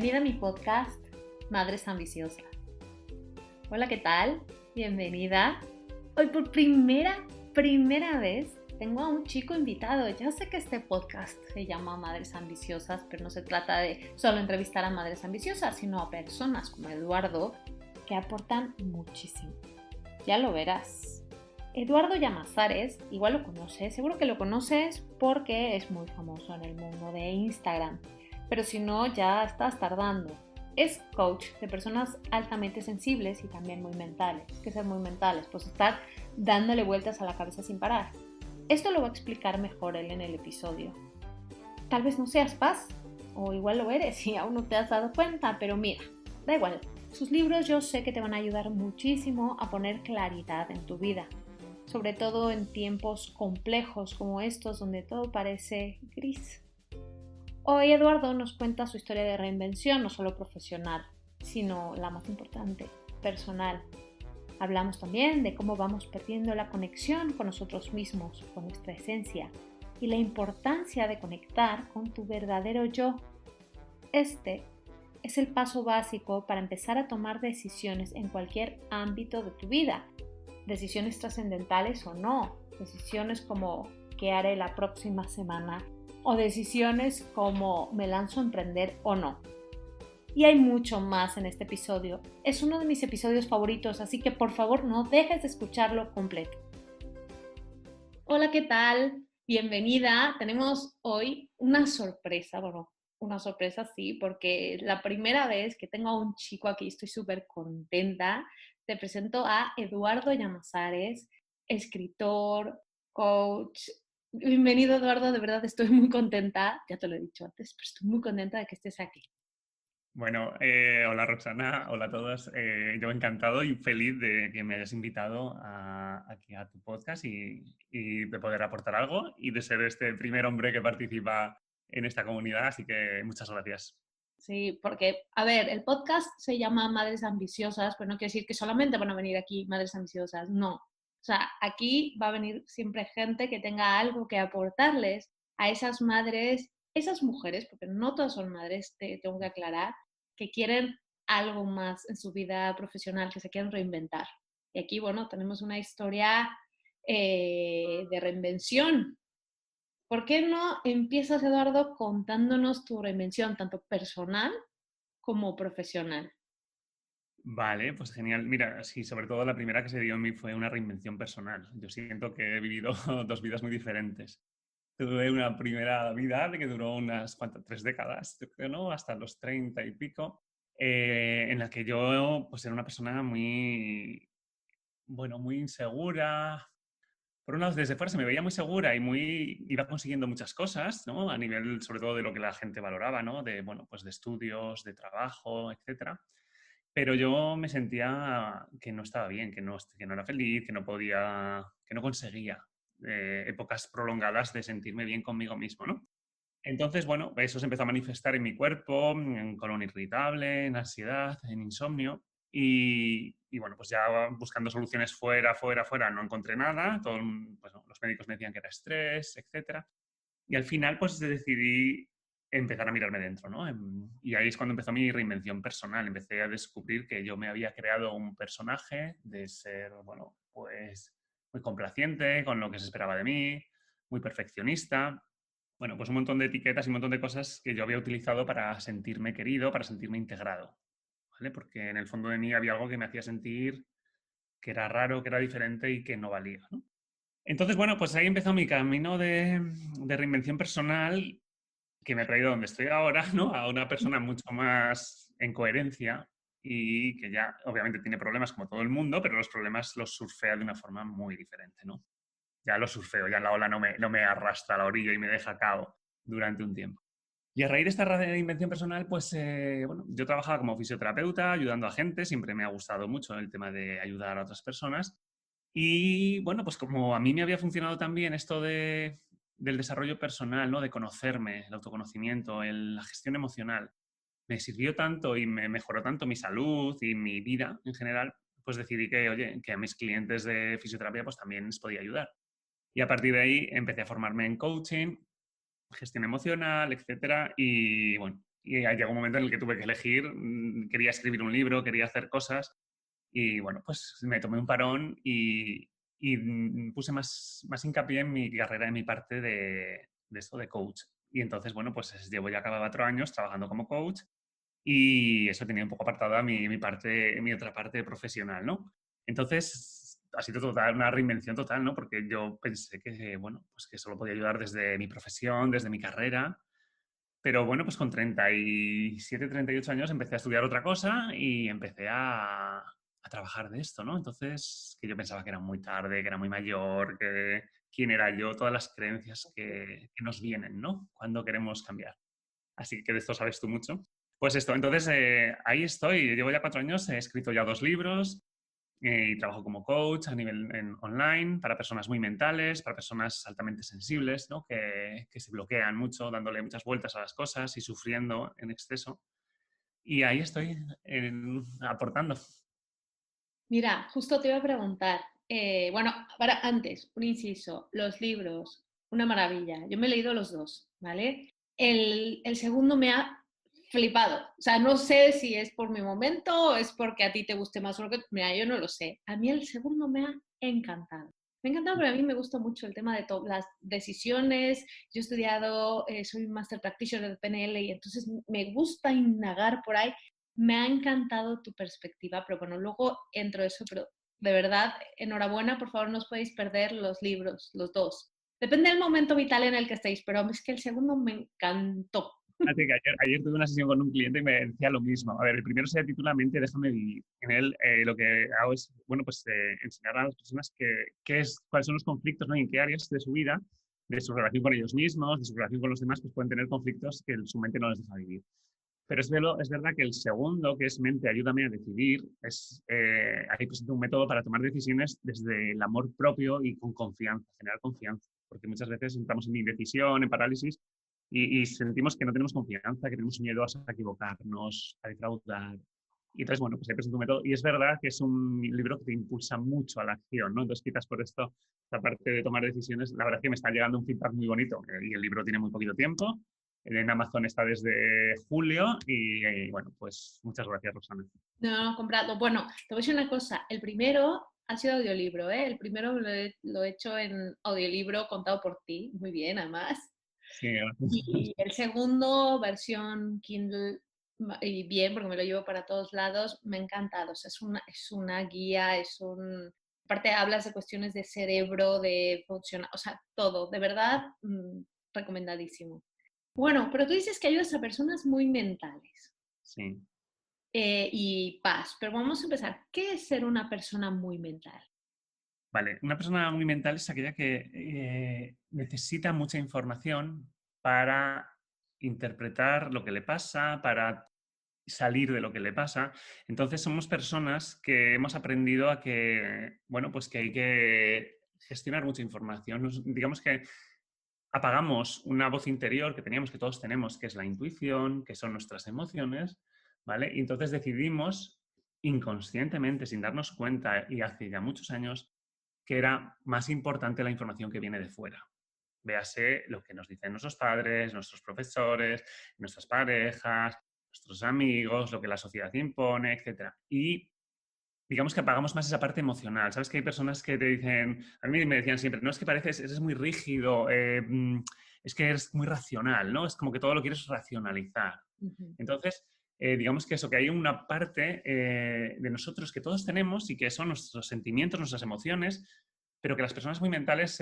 Bienvenida a mi podcast Madres Ambiciosas. Hola, ¿qué tal? Bienvenida. Hoy por primera vez tengo a un chico invitado. Ya sé que este podcast se llama Madres Ambiciosas, pero no se trata de solo entrevistar a madres ambiciosas, sino a personas como Eduardo que aportan muchísimo. Ya lo verás. Eduardo Llamazares, igual lo conoces, seguro que lo conoces porque es muy famoso en el mundo de Instagram. Pero si no, ya estás tardando. Es coach de personas altamente sensibles y también muy mentales. ¿Qué ser muy mentales? Pues estar dándole vueltas a la cabeza sin parar. Esto lo va a explicar mejor él en el episodio. Tal vez no seas paz, o igual lo eres y aún no te has dado cuenta, pero mira, da igual. Sus libros yo sé que te van a ayudar muchísimo a poner claridad en tu vida. Sobre todo en tiempos complejos como estos donde todo parece gris. Hoy Eduardo nos cuenta su historia de reinvención, no solo profesional, sino la más importante, personal. Hablamos también de cómo vamos perdiendo la conexión con nosotros mismos, con nuestra esencia, y la importancia de conectar con tu verdadero yo. Este es el paso básico para empezar a tomar decisiones en cualquier ámbito de tu vida. Decisiones trascendentales o no, decisiones como ¿qué haré la próxima semana? O decisiones como ¿me lanzo a emprender o no? Y hay mucho más en este episodio. Es uno de mis episodios favoritos, así que por favor no dejes de escucharlo completo. Hola, ¿qué tal? Bienvenida. Tenemos hoy una sorpresa, una sorpresa sí, porque la primera vez que tengo a un chico aquí, estoy súper contenta. Te presento a Eduardo Llamazares, escritor, coach. Bienvenido, Eduardo, de verdad estoy muy contenta, ya te lo he dicho antes, pero estoy muy contenta de que estés aquí. Bueno, hola Roxana, hola a todos. Yo encantado y feliz de que me hayas invitado aquí a tu podcast y de poder aportar algo y de ser este primer hombre que participa en esta comunidad, así que muchas gracias. Sí, porque, a ver, el podcast se llama Madres Ambiciosas, pero no quiere decir que solamente van a venir aquí Madres Ambiciosas, no. O sea, aquí va a venir siempre gente que tenga algo que aportarles a esas madres, esas mujeres, porque no todas son madres, te tengo que aclarar, que quieren algo más en su vida profesional, que se quieren reinventar. Y aquí, bueno, tenemos una historia de reinvención. ¿Por qué no empiezas, Eduardo, contándonos tu reinvención, tanto personal como profesional? Vale, pues genial. Mira, sí, sobre todo la primera que se dio en mí fue una reinvención personal. Yo siento que he vivido dos vidas muy diferentes. Tuve una primera vida de que duró unas cuantas, 3 décadas, yo creo, ¿no? Hasta los 30 y pico, en la que yo pues era una persona muy, bueno, muy insegura. Por un lado, desde fuera se me veía muy segura y muy, iba consiguiendo muchas cosas, ¿no? A nivel, sobre todo, de lo que la gente valoraba, ¿no? De, bueno, pues de estudios, de trabajo, etcétera. Pero yo me sentía que no estaba bien, que no era feliz, que no podía, que no conseguía épocas prolongadas de sentirme bien conmigo mismo, ¿no? Entonces, bueno, eso se empezó a manifestar en mi cuerpo, en colon irritable, en ansiedad, en insomnio. Y bueno, pues ya buscando soluciones fuera, no encontré nada. Pues no, los médicos me decían que era estrés, etcétera. Y al final, pues decidí empezar a mirarme dentro, ¿no? Y ahí es cuando empezó mi reinvención personal. Empecé a descubrir que yo me había creado un personaje de ser, bueno, pues muy complaciente con lo que se esperaba de mí, muy perfeccionista. Bueno, pues un montón de etiquetas y un montón de cosas que yo había utilizado para sentirme querido, para sentirme integrado, ¿vale? Porque en el fondo de mí había algo que me hacía sentir que era raro, que era diferente y que no valía, ¿no? Entonces, bueno, pues ahí empezó mi camino de reinvención personal que me ha traído donde estoy ahora, ¿no? A una persona mucho más en coherencia y que ya obviamente tiene problemas como todo el mundo, pero los problemas los surfea de una forma muy diferente, ¿no? Ya los surfeo, ya la ola no me arrastra a la orilla y me deja cao durante un tiempo. Y a raíz de esta reinvención personal, pues bueno, yo trabajaba como fisioterapeuta, ayudando a gente, siempre me ha gustado mucho el tema de ayudar a otras personas. Y bueno, pues como a mí me había funcionado también esto del desarrollo personal, ¿no? De conocerme, el autoconocimiento, la gestión emocional, me sirvió tanto y me mejoró tanto mi salud y mi vida en general, pues decidí que, oye, que a mis clientes de fisioterapia pues también les podía ayudar. Y a partir de ahí empecé a formarme en coaching, gestión emocional, etcétera. Y bueno, Y llegó un momento en el que tuve que elegir, quería escribir un libro, quería hacer cosas y bueno, pues me tomé un parón y puse más hincapié en mi carrera, en mi parte de esto de coach. Y entonces, bueno, pues llevo ya cada 4 años trabajando como coach y eso tenía un poco apartada mi otra parte profesional, ¿no? Entonces, ha sido total, una reinvención total, ¿no? Porque yo pensé que, bueno, pues que solo podía ayudar desde mi profesión, desde mi carrera, pero bueno, pues con 37, 38 años empecé a estudiar otra cosa y empecé a trabajar de esto, ¿no? Entonces, que yo pensaba que era muy tarde, que era muy mayor, que quién era yo, todas las creencias que nos vienen, ¿no? Cuando queremos cambiar. Así que de esto sabes tú mucho. Pues esto, entonces ahí estoy. Llevo ya 4 años, he escrito ya 2 libros y trabajo como coach a nivel online para personas muy mentales, para personas altamente sensibles, ¿no? Que se bloquean mucho, dándole muchas vueltas a las cosas y sufriendo en exceso. Y ahí estoy aportando. Mira, justo te iba a preguntar, bueno, para antes, un inciso, los libros, una maravilla. Yo me he leído los dos, ¿vale? El segundo me ha flipado. O sea, no sé si es por mi momento o es porque a ti te guste más o lo que... Mira, yo no lo sé. A mí el segundo me ha encantado. Me ha encantado, pero a mí me gusta mucho el tema de las decisiones. Yo he estudiado, soy Master Practitioner de PNL y entonces me gusta indagar por ahí. Me ha encantado tu perspectiva, pero bueno, luego entro eso, pero de verdad, enhorabuena, por favor, no os podéis perder los libros, los dos. Depende del momento vital en el que estéis, pero es que el segundo me encantó. Fíjate que ayer tuve una sesión con un cliente y me decía lo mismo. A ver, el primero se titula Mente, déjame vivir. En él lo que hago es, bueno, pues enseñar a las personas cuáles son los conflictos, ¿no? Y en qué áreas de su vida, de su relación con ellos mismos, de su relación con los demás, pues pueden tener conflictos que su mente no les deja vivir. Pero es verdad que el segundo, que es Mente, ayúdame a decidir, ahí presento un método para tomar decisiones desde el amor propio y con confianza, generar confianza. Porque muchas veces entramos en indecisión, en parálisis, y sentimos que no tenemos confianza, que tenemos miedo a equivocarnos, a defraudar. Y entonces, bueno, pues ahí presento un método. Y es verdad que es un libro que te impulsa mucho a la acción, ¿no? Entonces, quizás por esto, esta parte de tomar decisiones, la verdad es que me está llegando un feedback muy bonito. Y el libro tiene muy poquito tiempo. En Amazon está desde julio y bueno, pues muchas gracias, Rosana. No, no, comprado. Bueno, te voy a decir una cosa. El primero ha sido audiolibro, ¿eh? El primero lo he hecho en audiolibro contado por ti. Muy bien, además. Sí, gracias. Y el segundo, versión Kindle, y bien, porque me lo llevo para todos lados, me ha encantado. O sea, es una guía, aparte hablas de cuestiones de cerebro, de funcionar, o sea, todo, de verdad, recomendadísimo. Bueno, pero tú dices que ayudas a personas muy mentales Sí. y paz, pero vamos a empezar. ¿Qué es ser una persona muy mental? Vale, una persona muy mental es aquella que necesita mucha información para interpretar lo que le pasa, para salir de lo que le pasa. Entonces somos personas que hemos aprendido a que, bueno, pues que hay que gestionar mucha información. Digamos que apagamos una voz interior que teníamos, que todos tenemos, que es la intuición, que son nuestras emociones, ¿vale? Y entonces decidimos inconscientemente, sin darnos cuenta, y hace ya muchos años, que era más importante la información que viene de fuera. Véase lo que nos dicen nuestros padres, nuestros profesores, nuestras parejas, nuestros amigos, lo que la sociedad impone, etc. Y digamos que apagamos más esa parte emocional. Sabes que hay personas que te dicen, a mí me decían siempre, no es que pareces, eres muy rígido, es que eres muy racional, ¿no? Es como que todo lo quieres racionalizar. Ujú. Entonces, digamos que eso, que hay una parte de nosotros que todos tenemos y que son nuestros sentimientos, nuestras emociones, pero que las personas muy mentales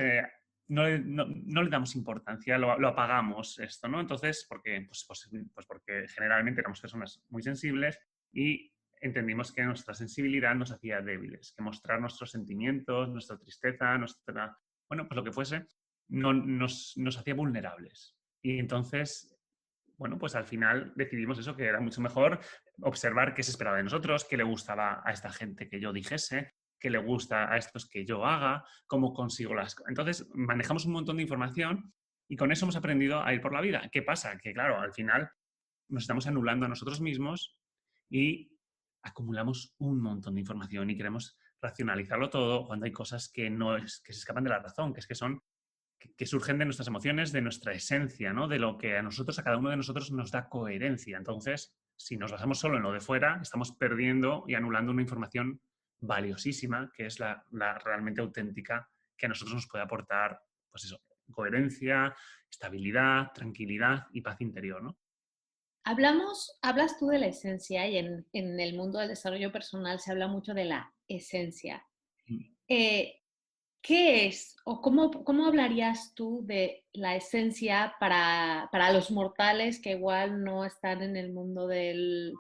no le damos importancia, lo apagamos esto, ¿no? Entonces, pues porque generalmente éramos personas muy sensibles y entendimos que nuestra sensibilidad nos hacía débiles, que mostrar nuestros sentimientos, nuestra tristeza, bueno, pues lo que fuese, nos hacía vulnerables. Y entonces, bueno, pues al final decidimos eso, que era mucho mejor observar qué se esperaba de nosotros, qué le gustaba a esta gente que yo dijese, qué le gusta a estos que yo haga, cómo consigo las cosas. Entonces, manejamos un montón de información y con eso hemos aprendido a ir por la vida. ¿Qué pasa? Que claro, al final nos estamos anulando a nosotros mismos y acumulamos un montón de información y queremos racionalizarlo todo cuando hay cosas que no es, que se escapan de la razón, que es que son que surgen de nuestras emociones, de nuestra esencia, ¿no? De lo que a nosotros, a cada uno de nosotros nos da coherencia. Entonces, si nos basamos solo en lo de fuera, estamos perdiendo y anulando una información valiosísima, que es la realmente auténtica, que a nosotros nos puede aportar, pues eso, coherencia, estabilidad, tranquilidad y paz interior, ¿no? Hablas tú de la esencia y en el mundo del desarrollo personal se habla mucho de la esencia. Eh, ¿Qué es o cómo hablarías tú de la esencia para los mortales que igual no están en el mundo del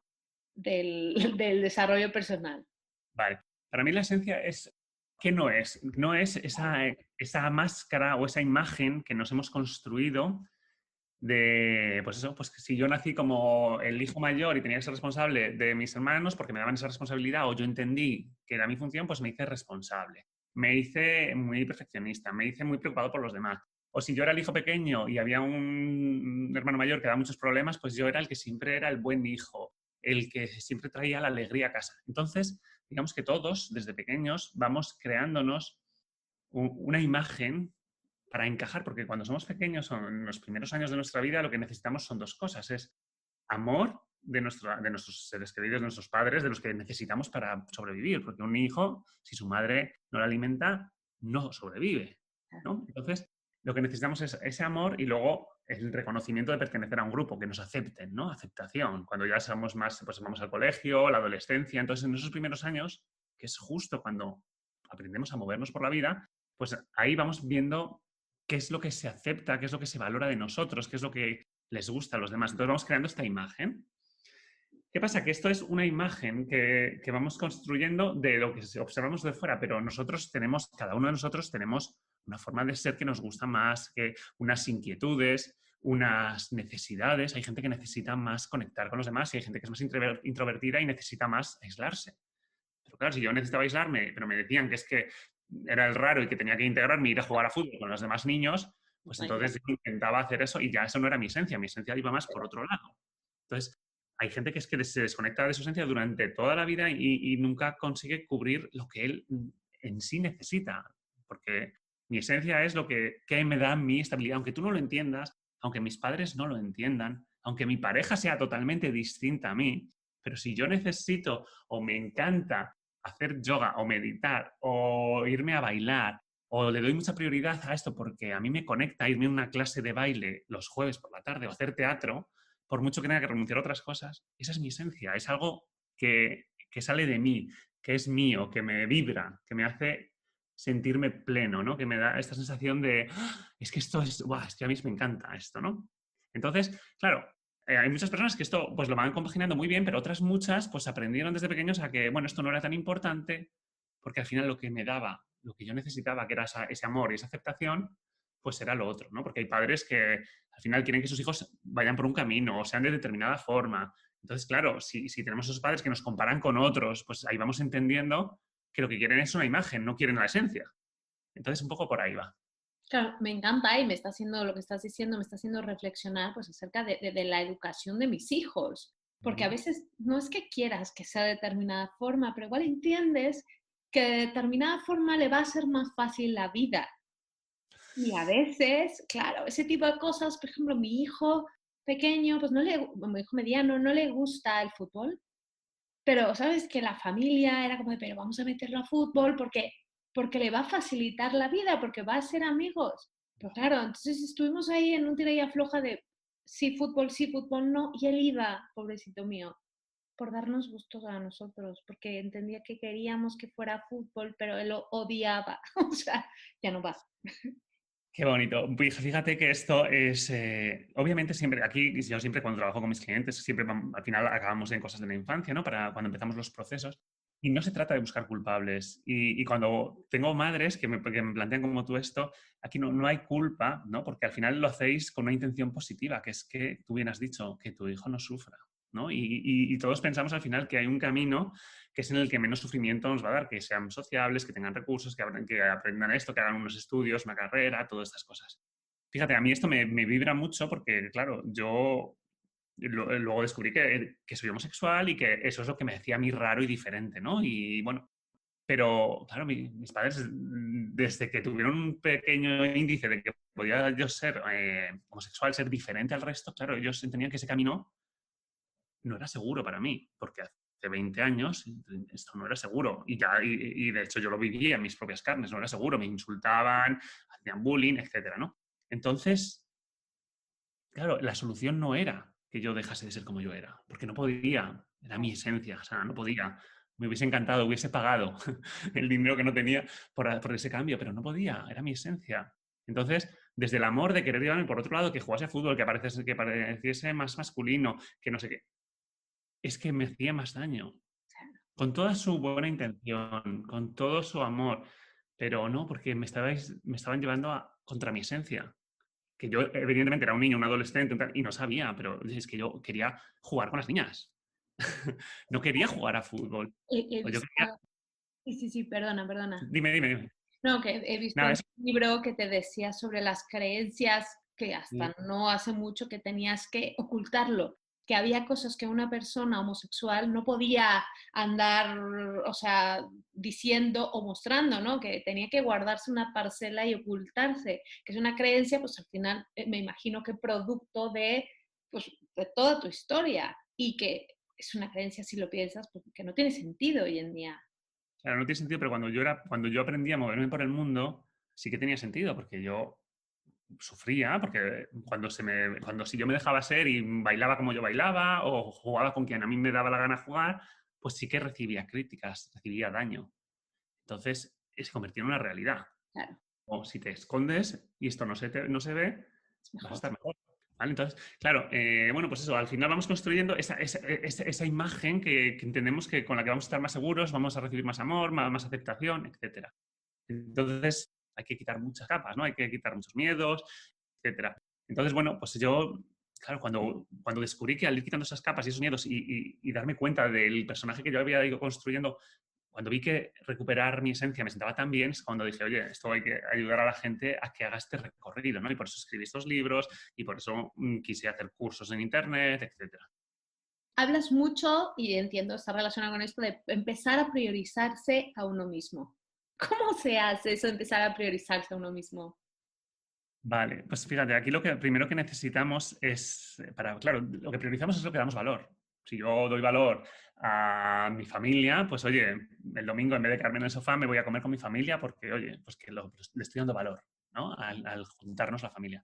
desarrollo personal? Vale. Para mí la esencia es, ¿qué no es? No es esa máscara o esa imagen que nos hemos construido de, pues eso, pues que si yo nací como el hijo mayor y tenía que ser responsable de mis hermanos porque me daban esa responsabilidad o yo entendí que era mi función, pues me hice responsable. Me hice muy perfeccionista, me hice muy preocupado por los demás. O si yo era el hijo pequeño y había un hermano mayor que daba muchos problemas, pues yo era el que siempre era el buen hijo, el que siempre traía la alegría a casa. Entonces, digamos que todos, desde pequeños, vamos creándonos una imagen para encajar, porque cuando somos pequeños o en los primeros años de nuestra vida lo que necesitamos son dos cosas, es amor de nuestros seres queridos, de nuestros padres, de los que necesitamos para sobrevivir, porque un hijo, si su madre no lo alimenta, no sobrevive, ¿no? Entonces, lo que necesitamos es ese amor y luego el reconocimiento de pertenecer a un grupo, que nos acepten, ¿no? Aceptación. Cuando ya somos más, pues vamos al colegio, la adolescencia, entonces en esos primeros años, que es justo cuando aprendemos a movernos por la vida, pues ahí vamos viendo qué es lo que se acepta, qué es lo que se valora de nosotros, qué es lo que les gusta a los demás. Entonces vamos creando esta imagen. ¿Qué pasa? Que esto es una imagen que vamos construyendo de lo que observamos de fuera, pero nosotros tenemos, cada uno de nosotros tenemos una forma de ser que nos gusta más, que unas inquietudes, unas necesidades. Hay gente que necesita más conectar con los demás y hay gente que es más introvertida y necesita más aislarse. Pero claro, si yo necesitaba aislarme, pero me decían que es que era el raro y que tenía que integrarme y ir a jugar a fútbol con los demás niños, pues entonces yo intentaba hacer eso y ya eso no era mi esencia iba más por otro lado. Entonces, hay gente que es que se desconecta de su esencia durante toda la vida y nunca consigue cubrir lo que él en sí necesita, porque mi esencia es lo que me da mi estabilidad, aunque tú no lo entiendas, aunque mis padres no lo entiendan, aunque mi pareja sea totalmente distinta a mí, pero si yo necesito o me encanta hacer yoga o meditar o irme a bailar o le doy mucha prioridad a esto porque a mí me conecta irme a una clase de baile los jueves por la tarde o hacer teatro, por mucho que tenga que renunciar a otras cosas, esa es mi esencia, es algo que sale de mí, que es mío, que me vibra, que me hace sentirme pleno, ¿no? Que me da esta sensación de, "Ah, es que esto es, ¡buah! Es que a mí me encanta esto, ¿no? Entonces, claro, hay muchas personas que esto pues lo van compaginando muy bien, pero otras muchas pues aprendieron desde pequeños a que, bueno, esto no era tan importante porque al final lo que me daba, lo que yo necesitaba, que era ese amor y esa aceptación, pues era lo otro, ¿no? Porque hay padres que al final quieren que sus hijos vayan por un camino o sean de determinada forma. Entonces, claro, si tenemos esos padres que nos comparan con otros, pues ahí vamos entendiendo que lo que quieren es una imagen, no quieren la esencia. Entonces, un poco por ahí va. Claro, me encanta y me está haciendo lo que estás diciendo, me está haciendo reflexionar pues acerca de la educación de mis hijos, porque a Mm. veces no es que quieras que sea de determinada forma, pero igual entiendes que de determinada forma le va a ser más fácil la vida. Y a veces, claro, ese tipo de cosas, por ejemplo, mi hijo pequeño, pues mi hijo mediano, no le gusta el fútbol, pero sabes que la familia era como de, pero vamos a meterlo a fútbol porque le va a facilitar la vida, porque va a ser amigos. Pero claro, entonces estuvimos ahí en un tira y afloja de sí, fútbol no, y él iba, pobrecito mío, por darnos gustos a nosotros, porque entendía que queríamos que fuera fútbol, pero él lo odiaba. O sea, ya no va. Qué bonito. Fíjate que esto es, obviamente siempre, aquí yo siempre cuando trabajo con mis clientes, siempre al final acabamos en cosas de la infancia, ¿no? Para cuando empezamos los procesos. Y no se trata de buscar culpables. Y cuando tengo madres que me plantean como tú esto, aquí no hay culpa, ¿no? Porque al final lo hacéis con una intención positiva, que es que tú bien has dicho, que tu hijo no sufra, ¿no? Y todos pensamos al final que hay un camino que es en el que menos sufrimiento nos va a dar, que sean sociables, que tengan recursos, que aprendan esto, que hagan unos estudios, una carrera, todas estas cosas. Fíjate, a mí esto me vibra mucho porque, claro, yo luego descubrí que soy homosexual y que eso es lo que me hacía a mí raro y diferente, ¿no? Y bueno, Pero, claro, mis padres, desde que tuvieron un pequeño índice de que podía yo ser homosexual, ser diferente al resto, claro, ellos entendían que ese camino no era seguro para mí, porque hace 20 años esto no era seguro. Y de hecho yo lo vivía en mis propias carnes, no era seguro, me insultaban, hacían bullying, etcétera, ¿no? Entonces, claro, la solución no era que yo dejase de ser como yo era, porque no podía, era mi esencia, o sea, no podía. Me hubiese encantado, hubiese pagado el dinero que no tenía por ese cambio, pero no podía, era mi esencia. Entonces, desde el amor de querer llevarme por otro lado, que jugase a fútbol, que pareciese más masculino, que no sé qué, es que me hacía más daño. Con toda su buena intención, con todo su amor, pero no, porque me estaban llevando contra mi esencia. Que yo, evidentemente, era un niño, un adolescente y no sabía, pero es que yo quería jugar con las niñas. No quería jugar a fútbol. He O yo visto, quería... sí, sí, sí, perdona, perdona. Dime. No, que he visto Nada, en eso. un libro que te decía sobre las creencias que Sí. hasta no hace mucho que tenías que ocultarlo, que había cosas que una persona homosexual no podía andar, o sea, diciendo o mostrando, ¿no? Que tenía que guardarse una parcela y ocultarse, que es una creencia, pues al final me imagino que producto de, pues, de toda tu historia y que es una creencia, si lo piensas, pues, que no tiene sentido hoy en día. Claro, no tiene sentido, pero cuando yo aprendí a moverme por el mundo, sí que tenía sentido, porque yo sufría, porque cuando si yo me dejaba ser y bailaba como yo bailaba, o jugaba con quien a mí me daba la gana jugar, pues sí que recibía críticas, recibía daño. Entonces, se convirtió en una realidad. Claro, O si te escondes y esto no se ve, es vas a mejor. estar mejor. ¿Vale? Entonces, claro, bueno, pues eso, al final vamos construyendo esa imagen que entendemos que con la que vamos a estar más seguros, vamos a recibir más amor, más aceptación, etcétera. Entonces, hay que quitar muchas capas, ¿no? Hay que quitar muchos miedos, etcétera. Entonces, bueno, pues yo, claro, cuando descubrí que al ir quitando esas capas y esos miedos y darme cuenta del personaje que yo había ido construyendo, cuando vi que recuperar mi esencia me sentaba tan bien, es cuando dije, oye, esto hay que ayudar a la gente a que haga este recorrido, ¿no? Y por eso escribí estos libros y por eso quise hacer cursos en internet, etcétera. Hablas mucho, y entiendo, está relacionado con esto, de empezar a priorizarse a uno mismo. ¿Cómo se hace eso, empezar a priorizarse a uno mismo? Vale, pues fíjate, aquí lo que primero que necesitamos es, claro, lo que priorizamos es lo que damos valor. Si yo doy valor a mi familia, pues oye, el domingo en vez de quedarme en el sofá me voy a comer con mi familia porque, oye, pues que le estoy dando valor, ¿no? Al juntarnos la familia.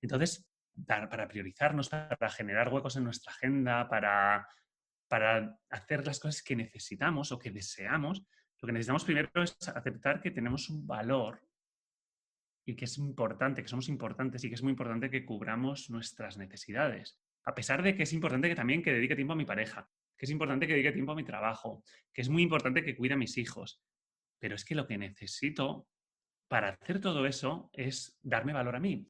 Entonces, para priorizarnos, para generar huecos en nuestra agenda, para hacer las cosas que necesitamos o que deseamos, lo que necesitamos primero es aceptar que tenemos un valor y que es importante, que somos importantes y que es muy importante que cubramos nuestras necesidades. A pesar de que es importante que también que dedique tiempo a mi pareja, que es importante que dedique tiempo a mi trabajo, que es muy importante que cuide a mis hijos. Pero es que lo que necesito para hacer todo eso es darme valor a mí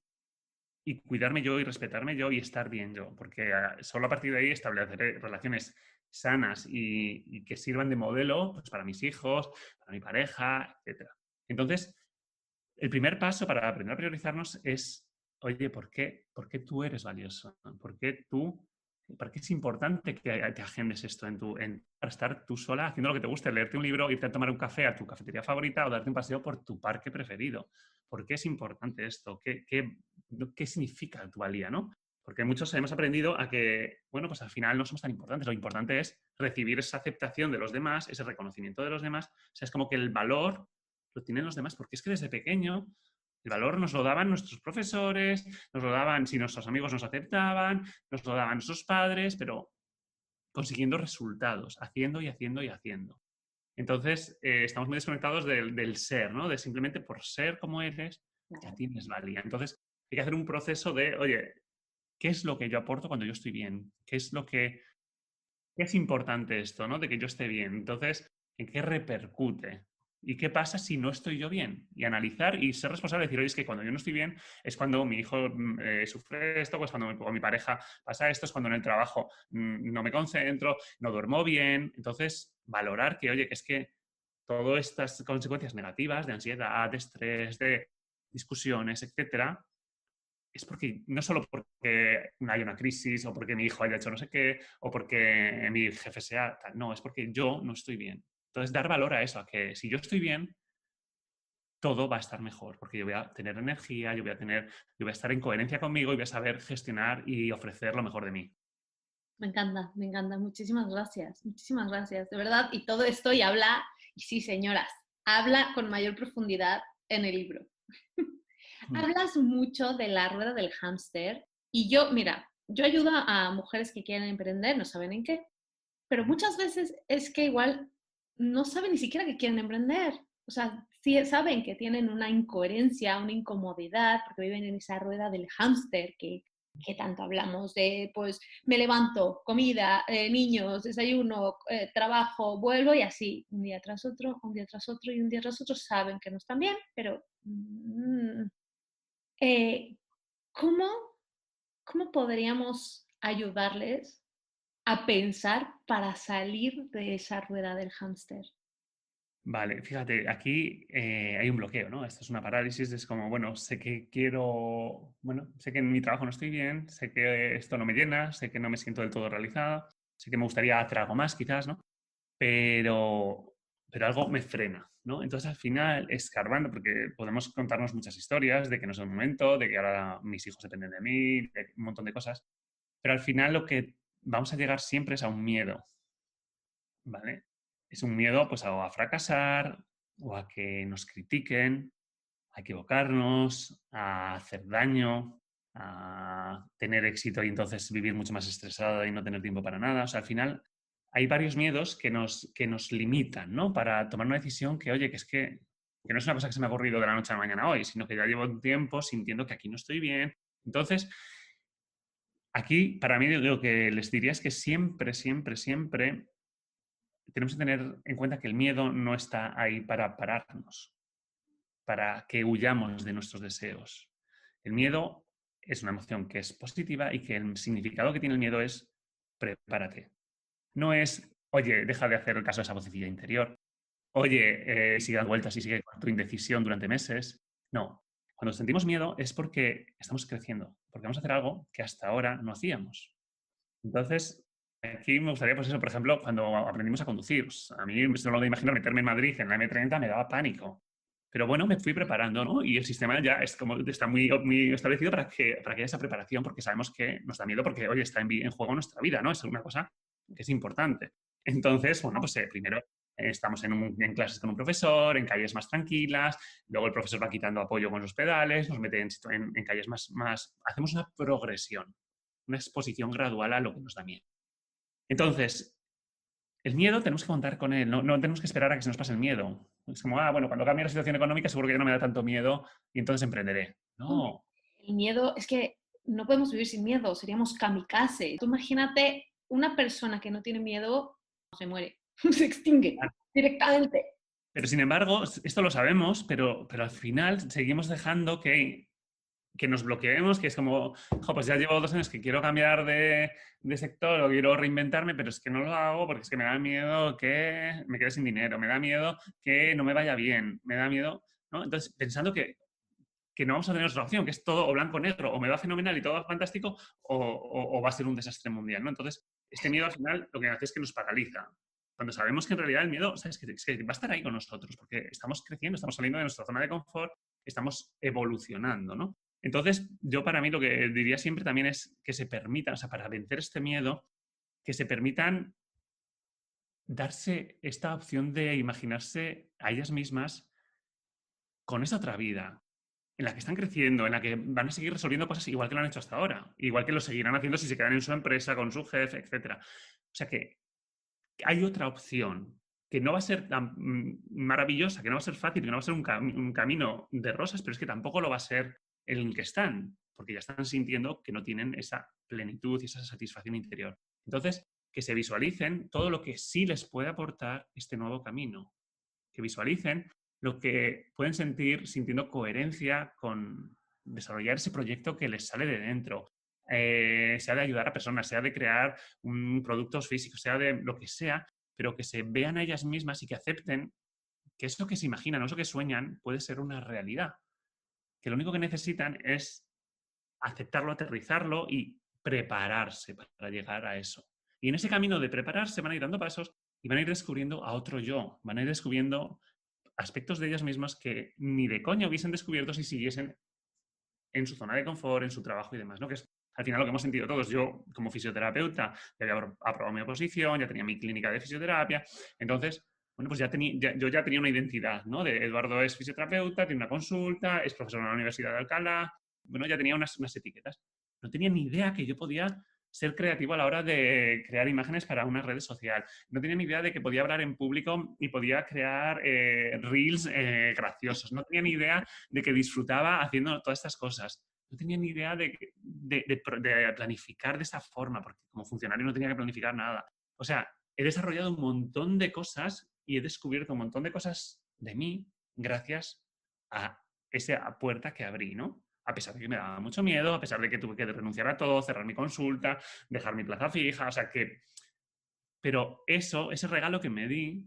y cuidarme yo y respetarme yo y estar bien yo, porque solo a partir de ahí estableceré relaciones sanas y que sirvan de modelo pues, para mis hijos, para mi pareja, etc. Entonces, el primer paso para aprender a priorizarnos es, oye, ¿por qué tú eres valioso? ¿Por qué es importante que te agendes esto para estar tú sola haciendo lo que te guste, leerte un libro, irte a tomar un café a tu cafetería favorita o darte un paseo por tu parque preferido? ¿Por qué es importante esto? ¿Qué significa tu valía, no? Porque muchos hemos aprendido a que, bueno, pues al final no somos tan importantes. Lo importante es recibir esa aceptación de los demás, ese reconocimiento de los demás. O sea, es como que el valor lo tienen los demás, porque es que desde pequeño el valor nos lo daban nuestros profesores, nos lo daban si nuestros amigos nos aceptaban, nos lo daban nuestros padres, pero consiguiendo resultados, haciendo y haciendo y haciendo. Entonces, estamos muy desconectados del ser, ¿no? De simplemente por ser como eres, ya Claro. tienes valía. Entonces, hay que hacer un proceso de, oye, ¿qué es lo que yo aporto cuando yo estoy bien? ¿Qué es importante esto, ¿no? De que yo esté bien. Entonces, ¿en qué repercute? ¿Y qué pasa si no estoy yo bien? Y analizar y ser responsable de decir, oye, es que cuando yo no estoy bien es cuando mi hijo sufre esto, pues cuando con mi pareja pasa esto, es cuando en el trabajo no me concentro, no duermo bien. Entonces, valorar que, oye, que es que todas estas consecuencias negativas de ansiedad, de estrés, de discusiones, etcétera, es porque no solo porque hay una crisis o porque mi hijo haya hecho no sé qué o porque mi jefe sea tal, no, es porque yo no estoy bien. Entonces, dar valor a eso, a que si yo estoy bien, todo va a estar mejor, porque yo voy a tener energía, yo voy a estar en coherencia conmigo y voy a saber gestionar y ofrecer lo mejor de mí. Me encanta, me encanta. Muchísimas gracias, de verdad. Y todo esto y habla, y sí, señoras, habla con mayor profundidad en el libro. Mm. Hablas mucho de la rueda del hámster y yo, mira, yo ayudo a mujeres que quieren emprender, no saben en qué, pero muchas veces es que igual no saben ni siquiera que quieren emprender. O sea, sí saben que tienen una incoherencia, una incomodidad, porque viven en esa rueda del hámster que tanto hablamos de, pues, me levanto, comida, niños, desayuno, trabajo, vuelvo y así, un día tras otro, un día tras otro y un día tras otro, saben que no están bien, pero eh, ¿cómo, ¿cómo podríamos ayudarles a pensar para salir de esa rueda del hámster? Vale, fíjate, aquí hay un bloqueo, ¿no? Esto es una parálisis, es como, bueno, sé que sé que en mi trabajo no estoy bien, sé que esto no me llena, sé que no me siento del todo realizada, sé que me gustaría hacer algo más quizás, ¿no? Pero, pero algo me frena, ¿no? Entonces al final, escarbando, porque podemos contarnos muchas historias de que no es el momento, de que ahora mis hijos dependen de mí, de un montón de cosas, pero al final lo que vamos a llegar siempre es a un miedo, ¿vale? Es un miedo pues a fracasar o a que nos critiquen, a equivocarnos, a hacer daño, a tener éxito y entonces vivir mucho más estresado y no tener tiempo para nada. O sea, al final hay varios miedos que nos limitan, ¿no? Para tomar una decisión que, oye, que no es una cosa que se me ha ocurrido de la noche a la mañana hoy, sino que ya llevo un tiempo sintiendo que aquí no estoy bien. Entonces, aquí, para mí, lo que les diría es que siempre, siempre, siempre tenemos que tener en cuenta que el miedo no está ahí para pararnos, para que huyamos de nuestros deseos. El miedo es una emoción que es positiva y que el significado que tiene el miedo es prepárate. No es, oye, deja de hacer el caso de esa vocecilla interior. Oye, sigue dando vueltas y sigue con tu indecisión durante meses. No. Cuando sentimos miedo es porque estamos creciendo, porque vamos a hacer algo que hasta ahora no hacíamos. Entonces, aquí me gustaría, pues eso, por ejemplo, cuando aprendimos a conducir. Pues, a mí, solo de imaginar meterme en Madrid en la M30 me daba pánico. Pero bueno, me fui preparando, ¿no? Y el sistema ya es como, está muy establecido para que haya esa preparación, porque sabemos que nos da miedo, porque, oye, está en juego nuestra vida, ¿no? Es una cosa que es importante. Entonces, bueno, pues primero estamos en clases con un profesor, en calles más tranquilas, luego el profesor va quitando apoyo con los pedales, nos mete en calles más... Hacemos una progresión, una exposición gradual a lo que nos da miedo. Entonces, el miedo tenemos que contar con él, no tenemos que esperar a que se nos pase el miedo. Es como, bueno, cuando cambie la situación económica seguro que ya no me da tanto miedo y entonces emprenderé. Hombre, No, el miedo es que no podemos vivir sin miedo, seríamos kamikaze. Tú imagínate una persona que no tiene miedo, se muere, se extingue directamente. pero sin embargo, esto lo sabemos, pero al final seguimos dejando que nos bloqueemos, que es como, pues ya llevo 2 años que quiero cambiar de sector o quiero reinventarme, pero es que no lo hago porque es que me da miedo que me quede sin dinero, me da miedo que no me vaya bien, me da miedo, ¿no? Entonces, pensando que no vamos a tener otra opción, que es todo o blanco o negro, o me va fenomenal y todo va fantástico, o va a ser un desastre mundial, ¿no? Entonces, este miedo al final lo que hace es que nos paraliza. Cuando sabemos que en realidad el miedo, o sea, es que va a estar ahí con nosotros, porque estamos creciendo, estamos saliendo de nuestra zona de confort, estamos evolucionando, ¿no? Entonces, yo para mí lo que diría siempre también es que se permitan, o sea, para vencer este miedo, que se permitan darse esta opción de imaginarse a ellas mismas con esa otra vida, en la que están creciendo, en la que van a seguir resolviendo cosas igual que lo han hecho hasta ahora, igual que lo seguirán haciendo si se quedan en su empresa, con su jefe, etcétera. O sea que hay otra opción que no va a ser tan maravillosa, que no va a ser fácil, que no va a ser un camino de rosas, pero es que tampoco lo va a ser el que están, porque ya están sintiendo que no tienen esa plenitud y esa satisfacción interior. Entonces, que se visualicen todo lo que sí les puede aportar este nuevo camino, que visualicen lo que pueden sentir sintiendo coherencia con desarrollar ese proyecto que les sale de dentro, sea de ayudar a personas, sea de crear productos físicos, sea de lo que sea, pero que se vean a ellas mismas y que acepten que eso que se imaginan o eso que sueñan puede ser una realidad. Que lo único que necesitan es aceptarlo, aterrizarlo y prepararse para llegar a eso. Y en ese camino de prepararse van a ir dando pasos y van a ir descubriendo a otro yo, van a ir descubriendo aspectos de ellas mismas que ni de coña hubiesen descubierto si siguiesen en su zona de confort, en su trabajo y demás, ¿no? Que es al final lo que hemos sentido todos. Yo, como fisioterapeuta, ya había aprobado mi oposición, ya tenía mi clínica de fisioterapia, entonces, bueno, pues yo ya tenía una identidad, ¿no? De Eduardo es fisioterapeuta, tiene una consulta, es profesor en la Universidad de Alcalá, bueno, ya tenía unas etiquetas. No tenía ni idea que yo podía ser creativo a la hora de crear imágenes para una red social. No tenía ni idea de que podía hablar en público y podía crear reels graciosos. No tenía ni idea de que disfrutaba haciendo todas estas cosas. No tenía ni idea de planificar de esa forma, porque como funcionario no tenía que planificar nada. O sea, he desarrollado un montón de cosas y he descubierto un montón de cosas de mí gracias a esa puerta que abrí, ¿no? A pesar de que me daba mucho miedo, a pesar de que tuve que renunciar a todo, cerrar mi consulta, dejar mi plaza fija, o sea que... Pero eso, ese regalo que me di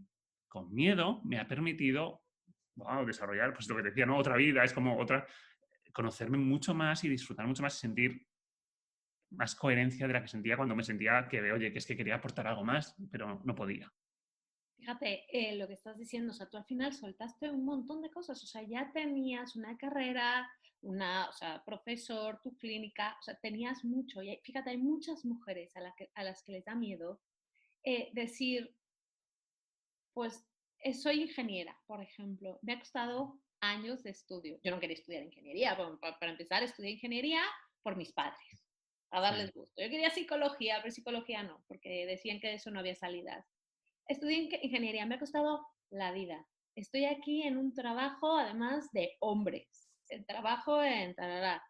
con miedo, me ha permitido, wow, desarrollar, pues lo que decía, ¿no? Otra vida, es como otra, conocerme mucho más y disfrutar mucho más y sentir más coherencia de la que sentía cuando me sentía que, oye, que es que quería aportar algo más, pero no podía. Fíjate, lo que estás diciendo, o sea, tú al final soltaste un montón de cosas, o sea, ya tenías una carrera, o sea, profesor, tu clínica, o sea, tenías mucho. Y fíjate, hay muchas mujeres a las que les da miedo decir, pues soy ingeniera, por ejemplo, me ha costado años de estudio. Yo no quería estudiar ingeniería, para empezar, estudié ingeniería por mis padres, a Sí. darles gusto. Yo quería psicología, pero psicología no, porque decían que de eso no había salidas. Estudié ingeniería, me ha costado la vida. Estoy aquí en un trabajo, además de hombres, el trabajo en tarará.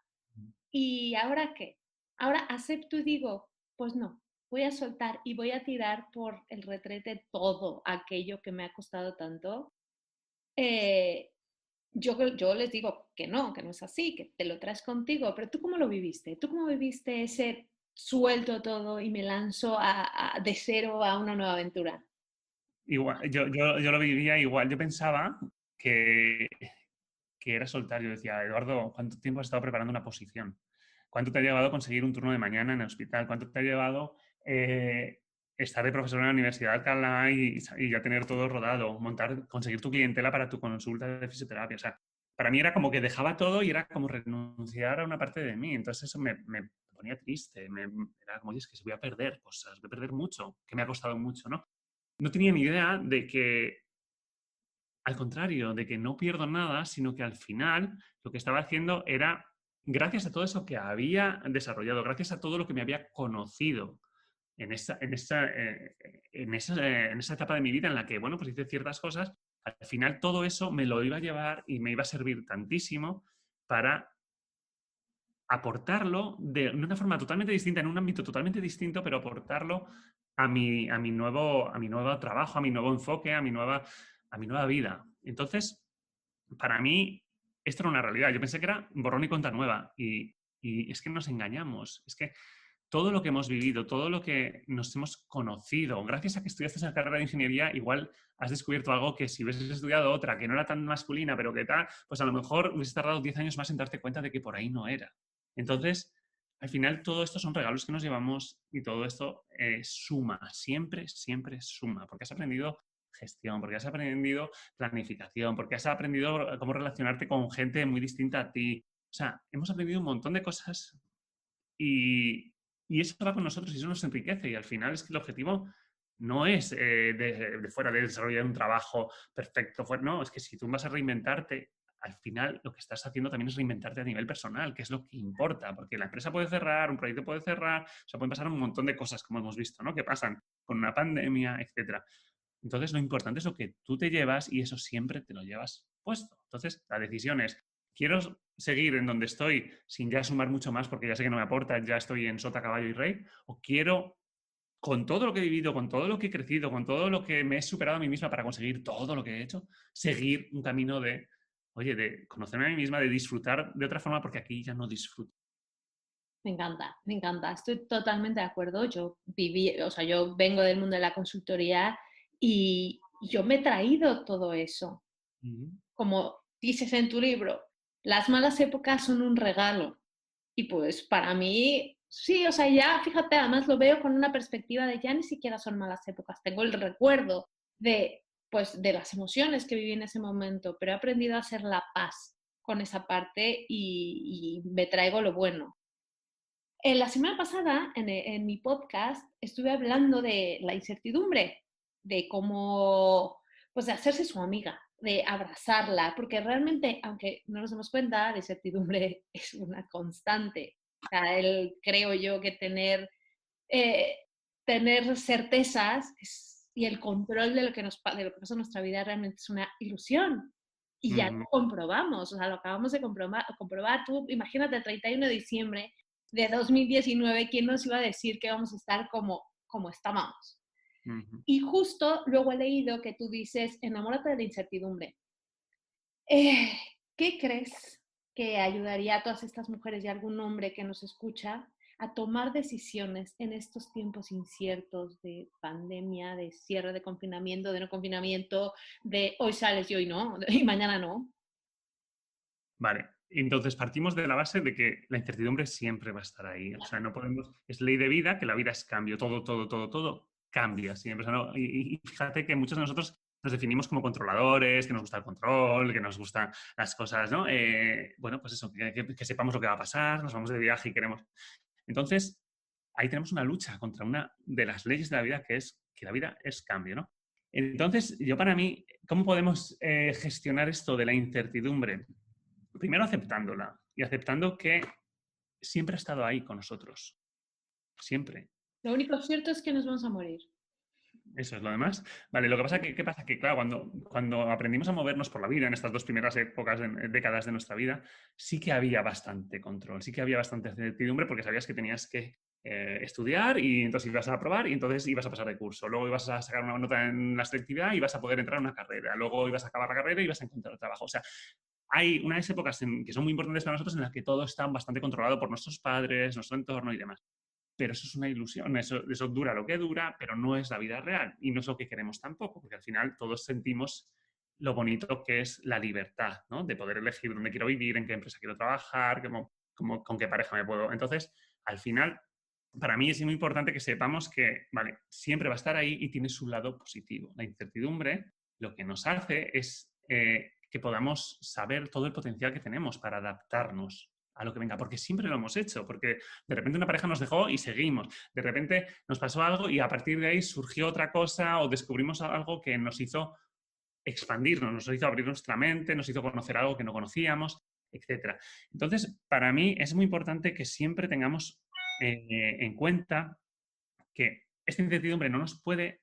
¿Y ahora qué? Ahora acepto y digo, pues no, voy a soltar y voy a tirar por el retrete todo aquello que me ha costado tanto. Eh, yo les digo que no es así, que te lo traes contigo, pero ¿tú cómo lo viviste? ¿Tú cómo viviste ese suelto todo y me lanzo de cero a una nueva aventura? Igual, yo lo vivía igual. Yo pensaba que, que era soltar. Yo decía, Eduardo, ¿cuánto tiempo has estado preparando una posición? ¿Cuánto te ha llevado conseguir un turno de mañana en el hospital? ¿Cuánto te ha llevado estar de profesor en la Universidad de Alcalá y ya tener todo rodado? Conseguir tu clientela para tu consulta de fisioterapia. O sea, para mí era como que dejaba todo y era como renunciar a una parte de mí. Entonces eso me ponía triste. Era como, oye, es que se voy a perder cosas, voy a perder mucho, que me ha costado mucho, ¿no? No tenía ni idea de que, al contrario, de que no pierdo nada, sino que al final lo que estaba haciendo era, gracias a todo eso que había desarrollado, gracias a todo lo que me había conocido en esa etapa de mi vida en la que, bueno, pues hice ciertas cosas, al final todo eso me lo iba a llevar y me iba a servir tantísimo para aportarlo de una forma totalmente distinta, en un ámbito totalmente distinto, pero aportarlo a mi nuevo trabajo, a mi nuevo enfoque, a mi nueva vida. Entonces, para mí, esto era una realidad. Yo pensé que era borrón y cuenta nueva. Y es que nos engañamos. Es que todo lo que hemos vivido, todo lo que nos hemos conocido, gracias a que estudiaste esa carrera de ingeniería, igual has descubierto algo que si hubieses estudiado otra que no era tan masculina, pero que tal, pues a lo mejor hubieses tardado 10 años más en darte cuenta de que por ahí no era. Entonces, al final, todo esto son regalos que nos llevamos y todo esto suma, siempre, siempre suma, porque has aprendido gestión, porque has aprendido planificación, porque has aprendido cómo relacionarte con gente muy distinta a ti. O sea, hemos aprendido un montón de cosas y, y eso va con nosotros y eso nos enriquece. Y al final es que el objetivo no es de fuera de desarrollar un trabajo perfecto. No, es que si tú vas a reinventarte, al final lo que estás haciendo también es reinventarte a nivel personal, que es lo que importa, porque la empresa puede cerrar, un proyecto puede cerrar, o sea, pueden pasar un montón de cosas, como hemos visto, ¿no? Que pasan con una pandemia, etcétera. Entonces, lo importante es lo que tú te llevas y eso siempre te lo llevas puesto. Entonces, la decisión es, ¿quiero seguir en donde estoy sin ya sumar mucho más porque ya sé que no me aporta, ya estoy en sota, caballo y rey? ¿O quiero, con todo lo que he vivido, con todo lo que he crecido, con todo lo que me he superado a mí misma para conseguir todo lo que he hecho, seguir un camino de, oye, de conocerme a mí misma, de disfrutar de otra forma porque aquí ya no disfruto? Me encanta, estoy totalmente de acuerdo. Yo viví, o sea, yo vengo del mundo de la consultoría y yo me he traído todo eso. Ujú. Como dices en tu libro, las malas épocas son un regalo. Y pues para mí Sí, o sea, ya fíjate, además lo veo con una perspectiva de ya ni siquiera son malas épocas. Tengo el recuerdo de, pues, de las emociones que viví en ese momento, pero he aprendido a hacer la paz con esa parte y me traigo lo bueno. La semana pasada, en mi podcast, estuve hablando de la incertidumbre, de cómo, pues, de hacerse su amiga, de abrazarla, porque realmente, aunque no nos demos cuenta, la incertidumbre es una constante. O sea, creo yo que eh, tener certezas y el control de lo que de lo que pasa en nuestra vida realmente es una ilusión. Y ya Ujú. lo comprobamos, o sea, lo acabamos de comprobar. Tú imagínate el 31 de diciembre de 2019, ¿quién nos iba a decir que vamos a estar como estábamos? Ujú. Y justo luego he leído que tú dices, enamórate de la incertidumbre. ¿Qué crees que ayudaría a todas estas mujeres y a algún hombre que nos escucha a tomar decisiones en estos tiempos inciertos de pandemia, de cierre, de confinamiento, de no confinamiento, de hoy sales y hoy no, y mañana no? Vale, entonces partimos de la base de que la incertidumbre siempre va a estar ahí. O sea, no podemos, es ley de vida, que la vida es cambio, todo cambia siempre. O sea, y fíjate que muchos de nosotros nos definimos como controladores, que nos gusta el control, que nos gustan las cosas, ¿no? Bueno, pues eso, que sepamos lo que va a pasar, nos vamos de viaje y queremos. Entonces, ahí tenemos una lucha contra una de las leyes de la vida, que es que la vida es cambio, ¿no? Entonces, yo para mí, ¿cómo podemos gestionar esto de la incertidumbre? Primero aceptándola y aceptando que siempre ha estado ahí con nosotros. Siempre. Lo único cierto es que nos vamos a morir. Eso es lo demás. Vale, lo que pasa que, ¿qué pasa? Que, claro, cuando aprendimos a movernos por la vida, en estas dos primeras épocas, décadas de nuestra vida, sí que había bastante control, sí que había bastante certidumbre porque sabías que tenías que estudiar y entonces ibas a aprobar y entonces ibas a pasar de curso. Luego ibas a sacar una nota en la selectividad y ibas a poder entrar a una carrera. Luego ibas a acabar la carrera y ibas a encontrar trabajo. O sea, hay unas épocas que son muy importantes para nosotros en las que todo está bastante controlado por nuestros padres, nuestro entorno y demás. Pero eso es una ilusión, eso dura lo que dura, pero no es la vida real y no es lo que queremos tampoco, porque al final todos sentimos lo bonito que es la libertad, ¿no? De poder elegir dónde quiero vivir, en qué empresa quiero trabajar, con qué pareja me puedo. Entonces, al final, para mí es muy importante que sepamos que, vale, siempre va a estar ahí y tiene su lado positivo. La incertidumbre lo que nos hace es que podamos saber todo el potencial que tenemos para adaptarnos a lo que venga, porque siempre lo hemos hecho, porque de repente una pareja nos dejó y seguimos, de repente nos pasó algo y a partir de ahí surgió otra cosa o descubrimos algo que nos hizo expandirnos, nos hizo abrir nuestra mente, nos hizo conocer algo que no conocíamos, etcétera. Entonces, para mí es muy importante que siempre tengamos en cuenta que esta incertidumbre no nos puede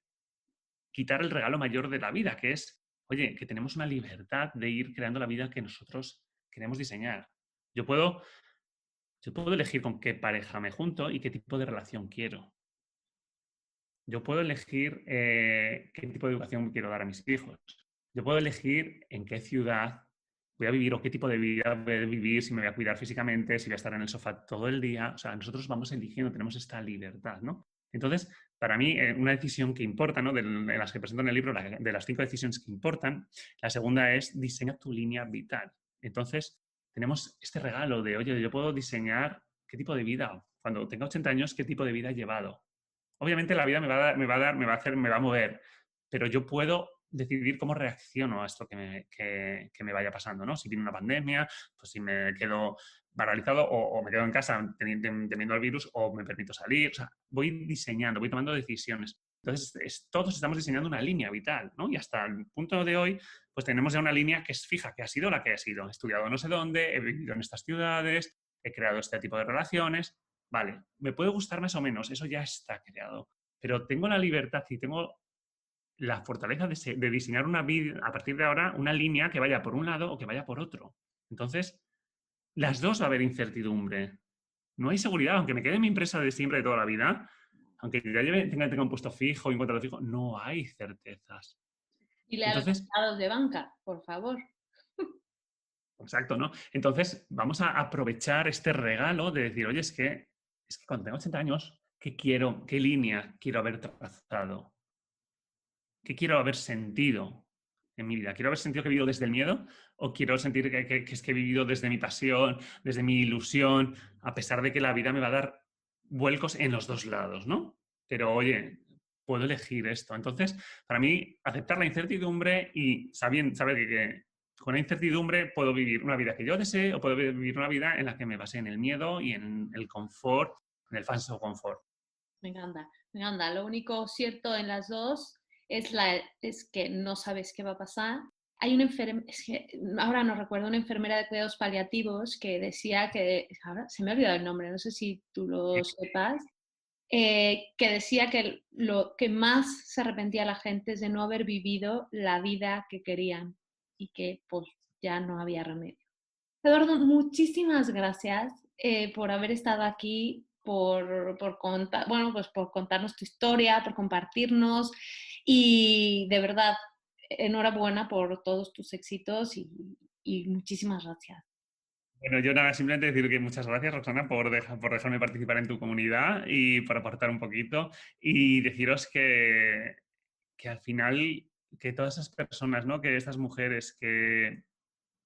quitar el regalo mayor de la vida, que es, oye, que tenemos una libertad de ir creando la vida que nosotros queremos diseñar. Yo puedo, yo puedo elegir con qué pareja me junto y qué tipo de relación quiero. Yo puedo elegir qué tipo de educación quiero dar a mis hijos. Yo puedo elegir en qué ciudad voy a vivir o qué tipo de vida voy a vivir, si me voy a cuidar físicamente, si voy a estar en el sofá todo el día. O sea, nosotros vamos eligiendo, tenemos esta libertad, ¿no? Entonces, para mí, una decisión que importa, ¿no? De las que presento en el libro, de las 5 decisiones que importan, la segunda es diseña tu línea vital. Entonces, tenemos este regalo de, oye, yo puedo diseñar qué tipo de vida, cuando tenga 80 años, qué tipo de vida he llevado. Obviamente la vida me va a mover, pero yo puedo decidir cómo reacciono a esto que me vaya pasando, ¿no? Si viene una pandemia, pues si me quedo paralizado o me quedo en casa temiendo al virus o me permito salir. O sea, voy diseñando, voy tomando decisiones. Entonces, todos estamos diseñando una línea vital, ¿no? Y hasta el punto de hoy, pues tenemos ya una línea que es fija, que ha sido la que ha sido. He estudiado no sé dónde, he vivido en estas ciudades, he creado este tipo de relaciones. Vale, me puede gustar más o menos, eso ya está creado. Pero tengo la libertad y tengo la fortaleza de diseñar una vida, a partir de ahora, una línea que vaya por un lado o que vaya por otro. Entonces, las dos va a haber incertidumbre. No hay seguridad, aunque me quede en mi empresa de siempre de toda la vida, aunque ya tenga un puesto fijo y un contrato fijo, no hay certezas. Y a los Entonces, estados de banca, por favor. exacto, ¿no? Entonces, vamos a aprovechar este regalo de decir, oye, es que cuando tengo 80 años, ¿qué quiero? ¿Qué línea quiero haber trazado? ¿Qué quiero haber sentido en mi vida? ¿Quiero haber sentido que he vivido desde el miedo? ¿O quiero sentir que es que he vivido desde mi pasión, desde mi ilusión, a pesar de que la vida me va a dar vuelcos en los dos lados, ¿no? Pero oye, puedo elegir esto. Entonces, para mí, aceptar la incertidumbre y saber que con la incertidumbre puedo vivir una vida que yo desee o puedo vivir una vida en la que me base en el miedo y en el confort, en el falso confort. Me encanta, me encanta. Lo único cierto en las dos es que no sabes qué va a pasar. Hay una enfermera, es que ahora no recuerdo, una enfermera de cuidados paliativos que decía que, ahora se me ha olvidado el nombre, no sé si tú lo sepas, que decía que lo que más se arrepentía la gente es de no haber vivido la vida que querían y que pues ya no había remedio. Eduardo, muchísimas gracias por haber estado aquí, bueno, pues por contarnos tu historia, por compartirnos y de verdad, enhorabuena por todos tus éxitos y muchísimas gracias. Bueno, yo nada, simplemente decir que muchas gracias, Roxana, por dejarme participar en tu comunidad y por aportar un poquito. Y deciros que al final, que todas esas personas, ¿no? Que estas mujeres que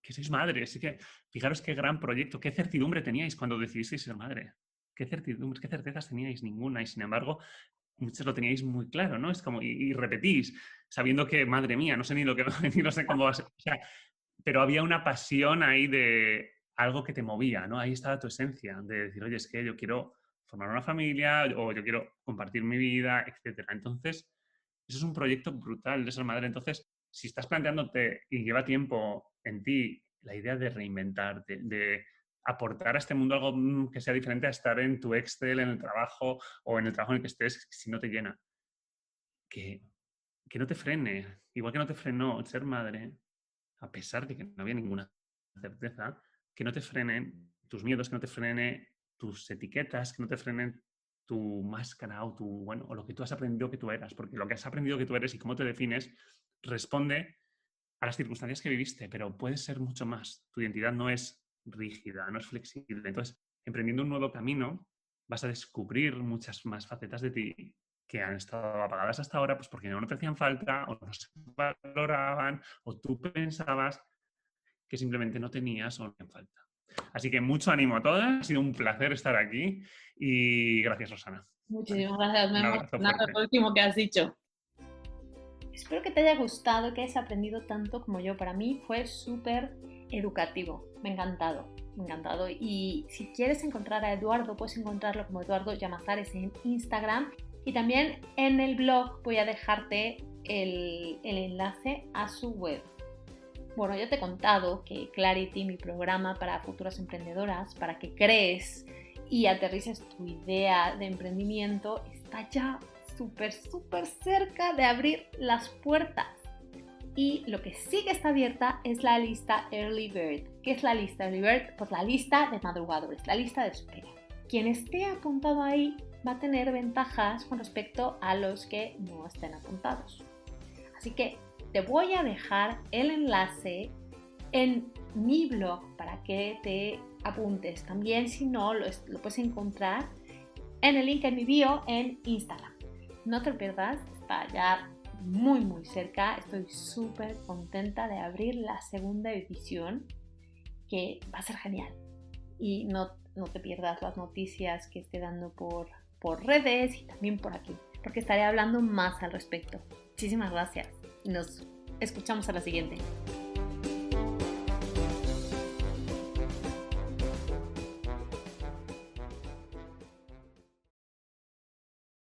sois madres, y que fijaros qué gran proyecto, qué certidumbre teníais cuando decidisteis ser madre. Qué certidumbre, qué certezas teníais, ninguna. Y sin embargo, muchos lo teníais muy claro, ¿no? Es como, y repetís, sabiendo que, madre mía, no sé ni lo que, ni no sé cómo va a ser. O sea, pero había una pasión ahí de algo que te movía, ¿no? Ahí estaba tu esencia, de decir, oye, es que yo quiero formar una familia o yo quiero compartir mi vida, etcétera. Entonces, eso es un proyecto brutal de ser madre. Entonces, si estás planteándote y lleva tiempo en ti la idea de reinventarte, de aportar a este mundo algo que sea diferente a estar en tu Excel, en el trabajo o en el trabajo en el que estés, si no te llena, que, que no te frene, igual que no te frenó ser madre, a pesar de que no había ninguna certeza, que no te frenen tus miedos, que no te frenen tus etiquetas, que no te frenen tu máscara o bueno, o lo que tú has aprendido que tú eras, porque lo que has aprendido que tú eres y cómo te defines responde a las circunstancias que viviste, pero puede ser mucho más. Tu identidad no es rígida, no es flexible. Entonces, emprendiendo un nuevo camino, vas a descubrir muchas más facetas de ti que han estado apagadas hasta ahora, pues porque no te hacían falta o no se valoraban o tú pensabas que simplemente no tenías o no hacían falta. Así que mucho ánimo a todas, ha sido un placer estar aquí y gracias, Rosana. Muchísimas gracias, me ha Un abrazo emocionado fuerte. lo último que has dicho. Espero que te haya gustado, que hayas aprendido tanto como yo. Para mí fue súper educativo. Me ha encantado, me ha encantado. Y si quieres encontrar a Eduardo, puedes encontrarlo como Eduardo Llamazares en Instagram. Y también en el blog voy a dejarte el enlace a su web. Bueno, ya te he contado que Clarity, mi programa para futuras emprendedoras, para que crees y aterrices tu idea de emprendimiento, está ya súper cerca de abrir las puertas. Y lo que sí que está abierta es la lista Early Bird. ¿Qué es la lista Early Bird? Pues la lista de madrugadores, la lista de espera. Quien esté apuntado ahí va a tener ventajas con respecto a los que no estén apuntados. Así que te voy a dejar el enlace en mi blog para que te apuntes. También, si no, lo puedes encontrar en el link en mi bio en Instagram. No te lo pierdas, está ya muy cerca. Estoy súper contenta de abrir la segunda edición, que va a ser genial. Y no te pierdas las noticias que esté dando por redes y también por aquí, porque estaré hablando más al respecto. Muchísimas gracias y nos escuchamos a la siguiente.